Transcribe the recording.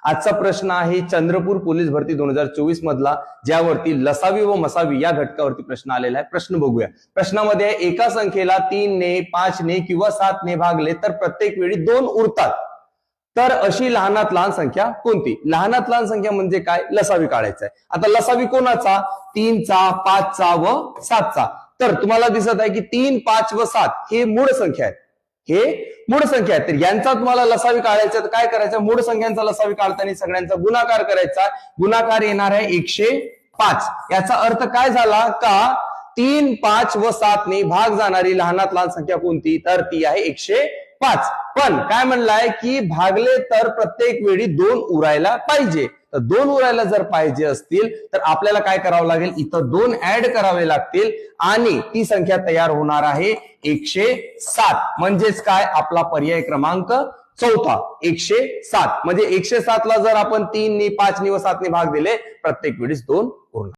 आजचा प्रश्न आहे चंद्रपूर पोलीस भरती 2024 मधला, ज्यावरती लसावी व मसावी या घटकावरती प्रश्न आलेला आहे. प्रश्न बघूया. प्रश्नामध्ये एका संख्येला 3 ने 5 ने किंवा 7 ने भागले तर प्रत्येक वेळी 2 उरतात, तर अशी लहानात लहान संख्या कोणती? लहानात लहान संख्या म्हणजे काय? लसावी काढायचा आहे. आता लसावी कोणाचा? 3 चा, 5 चा व 7 चा. तर तुम्हाला दिसत आहे की 3, 5 व 7 हे मूळ संख्या आहेत. हे मूळ संख्या आहेत. तर यांचा तुम्हाला लसावी काढायचा तर काय करायचं? मूळ संख्यांचा लसावी काढताना सगळ्यांचा गुणाकार करायचा. गुणाकार येणार आहे 105. याचा अर्थ काय झाला का 3, 5 व 7 ने भाग जाणारी लहानात लहान संख्या कोणती? तर ती आहे 105. पण काय म्हणलाय की भागले तर प्रत्येक वेळी 2 उरायला पाहिजे. तर 2 उरायला जर पाहिजे असतील तर आपल्याला काय करावं लागेल? इथं 2 ऍड करावे लागतील आणि ती संख्या तयार होणार आहे 107. म्हणजेच काय? आपला पर्याय क्रमांक चौथा 107. म्हणजे 107 ला जर आपण 3 ने 5 ने व 7 ने भाग दिले प्रत्येक वेळीस 2 उरणार.